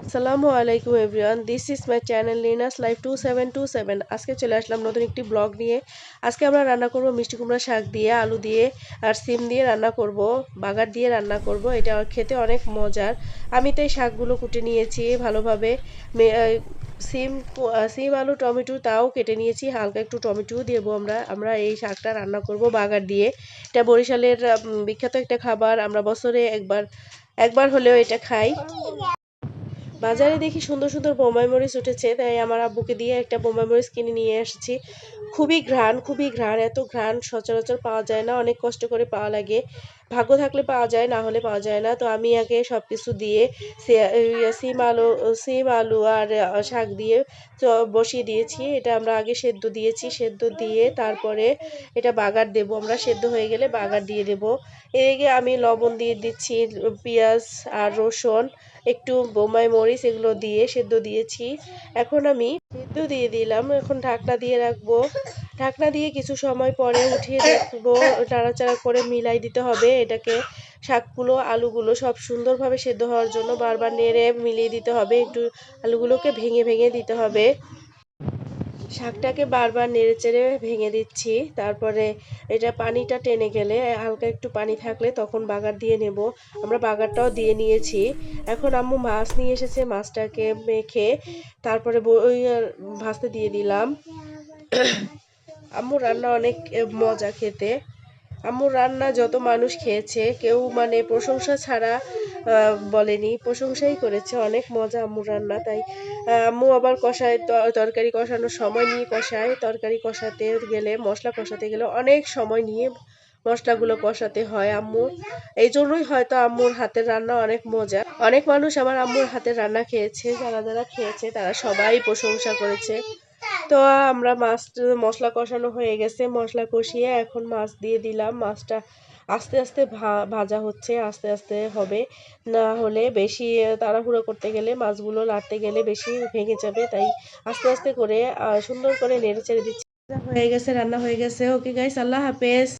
আসসালামু আলাইকুম everyone, this is my channel Linus life 2727। আজকে চলে আসলাম নতুন একটি ব্লগ নিয়ে। আজকে আমরা রান্না করব মিষ্টি কুমড়া শাক দিয়ে, আলু দিয়ে আর সিম দিয়ে রান্না করব, বাগার দিয়ে রান্না করব। এটা খেতে অনেক মজার। আমি তাই শাকগুলো কুটে নিয়েছি ভালোভাবে। সিম সিম আলু টমেটো তাও কেটে নিয়েছি, হালকা একটু টমেটোও দেবো। আমরা এই শাকটা রান্না করব বাগার দিয়ে। এটা বরিশালের বিখ্যাত একটা খাবার। আমরা বছরে একবার একবার হলেও এটা খাই। বাজারে দেখি সুন্দর সুন্দর বোম্বাই মরিচ উঠেছে, তাই আমার আব্বুকে দিয়ে একটা বোম্বাই মরিচ কিনে নিয়ে এসেছি। খুবই ঘ্রাণ, এত ঘ্রাণ সচরাচর পাওয়া যায় না, অনেক কষ্ট করে পাওয়া লাগে। ভাগ্য থাকলে পাওয়া যায়, না হলে পাওয়া যায় না। তো আমি আগে সব কিছু দিয়ে সিম আলু আর শাক দিয়ে বসিয়ে দিয়েছি। এটা আমরা আগে সেদ্ধ দিয়েছি, সেদ্ধ দিয়ে তারপরে এটা বাগার দেব। আমরা সেদ্ধ হয়ে গেলে বাগার দিয়ে দেব। এদিকে আমি লবণ দিয়ে দিচ্ছি, পেঁয়াজ আর রসুন, একটু বোম্বাই মরিচ এগুলো দিয়ে সেদ্ধ দিয়েছি। এখন আমি সেদ্ধ দিয়ে দিলাম, এখন ঢাকনা দিয়ে রাখবো। ঢাকনা দিয়ে কিছু সময় পরে উঠিয়ে দেখবো, নাড়াচাড়া করে মিলাই দিতে হবে এটাকে। শাকগুলো আলুগুলো সব সুন্দরভাবে সেদ্ধ হওয়ার জন্য বারবার নেড়ে মিলিয়ে দিতে হবে, একটু আলুগুলোকে ভেঙে ভেঙে দিতে হবে। শাকটাকে বারবার নেড়েচেড়ে ভেঙে দিচ্ছি। তারপরে এটা পানিটা টেনে গেলে, হালকা একটু পানি থাকলে তখন বাগার দিয়ে নেব। আমরা বাগারটাও দিয়ে নিয়েছি। এখন আম্মু মাছ নিয়ে এসেছে, মাছটাকে মেখে তারপরে ভাজতে দিয়ে দিলাম। আম্মুর রান্না অনেক মজা খেতে। আম্মুর রান্না যত মানুষ খেয়েছে কেউ মানে প্রশংসা ছাড়া বলেনি, প্রশংসাই করেছে। অনেক মজা আম্মুর রান্না। তাই আম্মু আবার কষায়, তরকারি কষানোর সময় নিয়ে কষায়। তরকারি কষাতে গেলে, মশলা কষাতে গেলে অনেক সময় নিয়ে মশলাগুলো কষাতে হয় আম্মুর। এই জন্যই হয়তো আম্মুর হাতের রান্না অনেক মজা। অনেক মানুষ আমার আম্মুর হাতের রান্না খেয়েছে, যারা যারা খেয়েছে তারা সবাই প্রশংসা করেছে। তো আমরা মাছ, মশলা কষানো হয়ে গেছে, মশলা কষিয়ে এখন মাছ দিয়ে দিলাম। মাছটা আস্তে আস্তে ভাজা হচ্ছে, আস্তে আস্তে হবে, না হলে বেশি তাড়াহুড়ো করতে গেলে, মাছগুলো লাড়তে গেলে বেশি ভেঙে যাবে। তাই আস্তে আস্তে করে সুন্দর করে নেড়ে চেড়ে দিচ্ছি। হয়ে গেছে, রান্না হয়ে গেছে। ওকে গাইস, আল্লাহ হাফেজ।